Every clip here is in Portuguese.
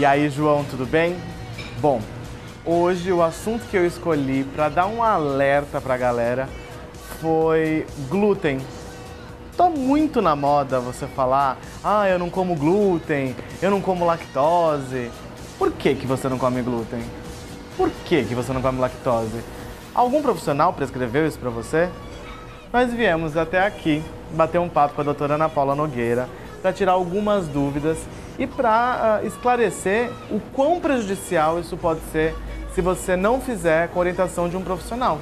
E aí, João, tudo bem? Bom, hoje o assunto que eu escolhi para dar um alerta pra galera foi glúten. Tá muito na moda você falar, eu não como glúten, eu não como lactose. Por que você não come glúten? Por que você não come lactose? Algum profissional prescreveu isso para você? Nós viemos até aqui bater um papo com a doutora Ana Paula Nogueira para tirar algumas dúvidas e para esclarecer o quão prejudicial isso pode ser se você não fizer com a orientação de um profissional.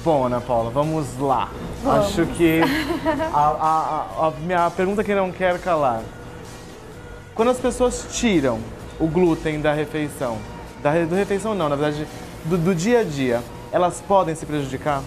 Bom, Ana Paula, vamos lá. Vamos. Acho que a minha pergunta que não quer calar. Quando as pessoas tiram o glúten da refeição, do refeição não, na verdade, do dia a dia, elas podem se prejudicar?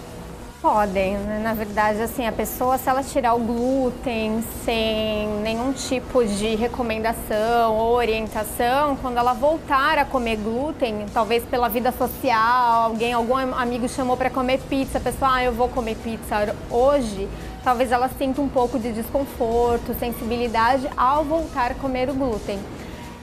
Podem, né? Na verdade, assim, a pessoa, se ela tirar o glúten sem nenhum tipo de recomendação ou orientação, quando ela voltar a comer glúten, talvez pela vida social, algum amigo chamou para comer pizza, a pessoa, eu vou comer pizza hoje, talvez ela sinta um pouco de desconforto, sensibilidade ao voltar a comer o glúten.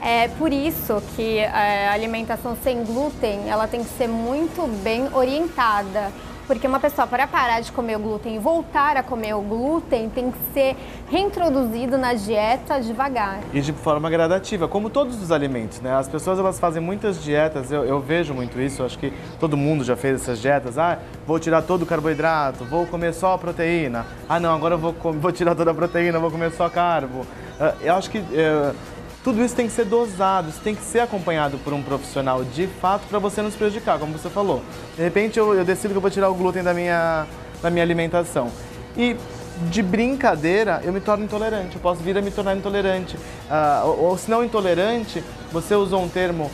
É por isso que a alimentação sem glúten, ela tem que ser muito bem orientada. Porque uma pessoa, para parar de comer o glúten e voltar a comer o glúten, tem que ser reintroduzido na dieta devagar. E de forma gradativa, como todos os alimentos, né? As pessoas, elas fazem muitas dietas, eu vejo muito isso, acho que todo mundo já fez essas dietas. Vou tirar todo o carboidrato, vou comer só a proteína. Não, agora eu vou tirar toda a proteína, vou comer só carbo. Eu acho que tudo isso tem que ser dosado, isso tem que ser acompanhado por um profissional de fato para você não se prejudicar, como você falou. De repente eu decido que eu vou tirar o glúten da minha alimentação. E de brincadeira eu me torno intolerante, eu posso vir a me tornar intolerante. Ou se não intolerante, você usou um termo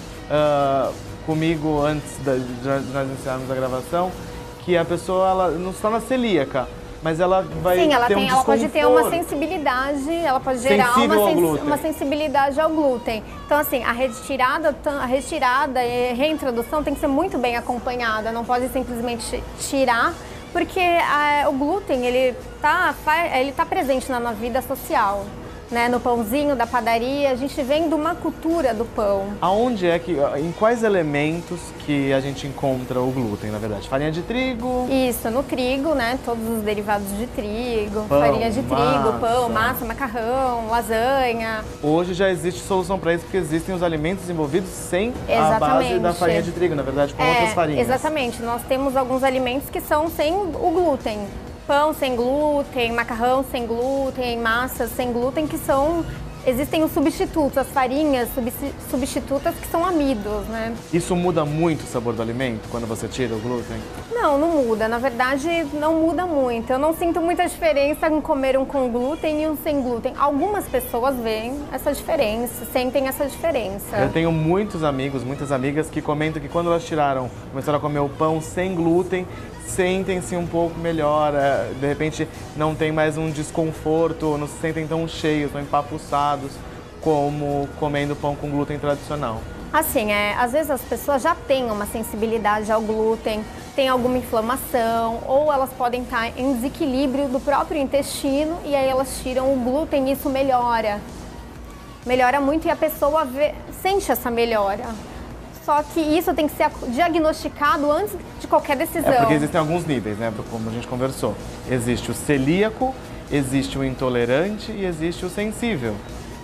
comigo antes de nós iniciarmos a gravação, que a pessoa ela não se torna celíaca. Mas ela vai Sim, ter um ela pode ter uma desconforto. sensibilidade, ela pode gerar uma sensibilidade ao glúten. Então, assim, a retirada e reintrodução tem que ser muito bem acompanhada, não pode simplesmente tirar, porque o glúten, ele tá presente na vida social. Né, no pãozinho da padaria, a gente vem de uma cultura do pão. Em quais elementos que a gente encontra o glúten, na verdade? Farinha de trigo? Isso, no trigo, né, todos os derivados de trigo, pão, farinha de trigo, pão, massa, macarrão, lasanha. Hoje já existe solução para isso, porque existem os alimentos envolvidos sem a base da farinha de trigo, na verdade, com outras farinhas. Exatamente, nós temos alguns alimentos que são sem o glúten. Pão sem glúten, macarrão sem glúten, massas sem glúten, existem os substitutos, as farinhas substitutas que são amidos, né? Isso muda muito o sabor do alimento quando você tira o glúten? Não muda. Na verdade, não muda muito. Eu não sinto muita diferença em comer um com glúten e um sem glúten. Algumas pessoas veem essa diferença, sentem essa diferença. Eu tenho muitos amigos, muitas amigas que comentam que quando elas começaram a comer o pão sem glúten, sentem-se um pouco melhor, de repente não tem mais um desconforto, não se sentem tão cheios, tão empapuçados como comendo pão com glúten tradicional. Assim, às vezes as pessoas já têm uma sensibilidade ao glúten, tem alguma inflamação, ou elas podem estar em desequilíbrio do próprio intestino e aí elas tiram o glúten e isso melhora. Melhora muito e a pessoa sente essa melhora. Só que isso tem que ser diagnosticado antes de qualquer decisão. Porque existem alguns níveis, né? Como a gente conversou. Existe o celíaco, existe o intolerante e existe o sensível.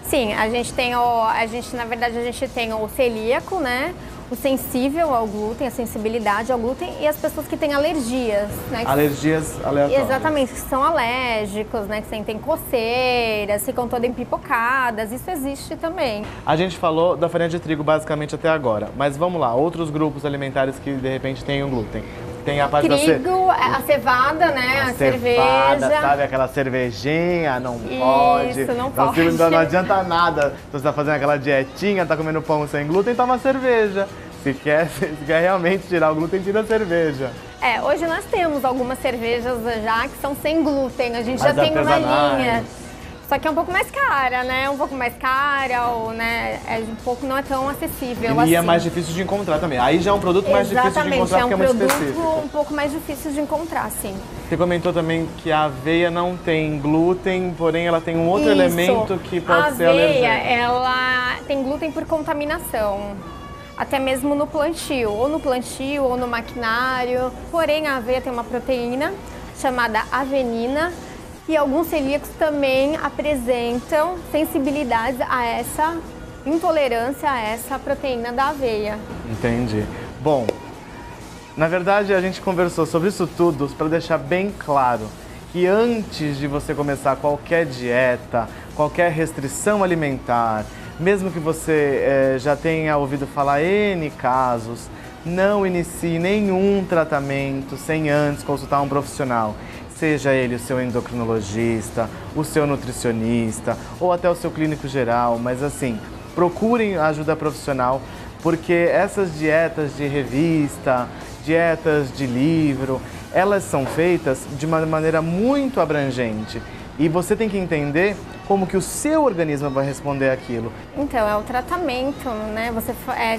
Sim, na verdade a gente tem o celíaco, né? O sensível ao glúten, a sensibilidade ao glúten e as pessoas que têm alergias, né? Alergias aleatórias. Exatamente, que são alérgicos, né? Que sentem coceiras, ficam todas empipocadas, isso existe também. A gente falou da farinha de trigo basicamente até agora, mas vamos lá, outros grupos alimentares que de repente têm o glúten. Tem a parte trigo, a cevada, né? A cerveja. Sabe aquela cervejinha? Não pode. Isso, não pode. Não adianta nada. Se você tá fazendo aquela dietinha, tá comendo pão sem glúten, toma cerveja. Se quer realmente tirar o glúten, tira a cerveja. Hoje nós temos algumas cervejas já que são sem glúten. A gente já tem uma linha. Só que é um pouco mais cara, né? Um pouco mais cara, ou, né? Não é tão acessível assim. E é mais difícil de encontrar também. Aí já é um produto mais difícil de encontrar porque é muito específico. É um produto um pouco mais difícil de encontrar, sim. Você comentou também que a aveia não tem glúten, porém ela tem um outro elemento que pode ser alergênico. A aveia, ela tem glúten por contaminação. Até mesmo no plantio, ou no maquinário. Porém, a aveia tem uma proteína chamada avenina, e alguns celíacos também apresentam sensibilidade a essa intolerância a essa proteína da aveia. Entendi. Bom, na verdade a gente conversou sobre isso tudo para deixar bem claro que antes de você começar qualquer dieta, qualquer restrição alimentar, mesmo que você já tenha ouvido falar N casos, não inicie nenhum tratamento sem antes consultar um profissional. Seja ele o seu endocrinologista, o seu nutricionista ou até o seu clínico geral, mas assim, procurem ajuda profissional, porque essas dietas de revista, dietas de livro, elas são feitas de uma maneira muito abrangente e você tem que entender como que o seu organismo vai responder àquilo. Então, é o tratamento, né?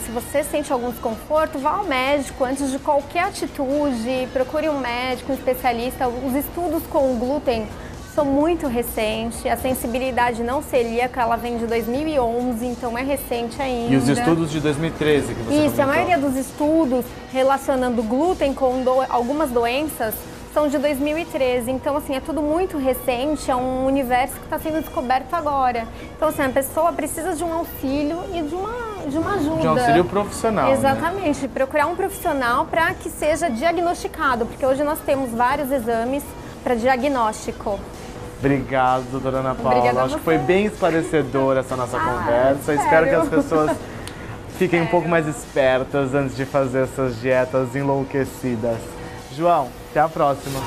Se você sente algum desconforto, vá ao médico antes de qualquer atitude, procure um médico, um especialista. Os estudos com o glúten são muito recentes, a sensibilidade não celíaca, ela vem de 2011, então é recente ainda. E os estudos de 2013 que você comentou? Isso, a maioria dos estudos relacionando glúten com algumas doenças são de 2013, então assim, é tudo muito recente, é um universo que está sendo descoberto agora. Então assim, a pessoa precisa de um auxílio e de uma ajuda. De um auxílio profissional. Exatamente, né? Procurar um profissional para que seja diagnosticado, porque hoje nós temos vários exames para diagnóstico. Obrigado, doutora Ana Paula. Obrigada a Acho você. que foi bem esclarecedora essa nossa conversa. Espero que as pessoas fiquem um pouco mais espertas antes de fazer essas dietas enlouquecidas. João, até a próxima.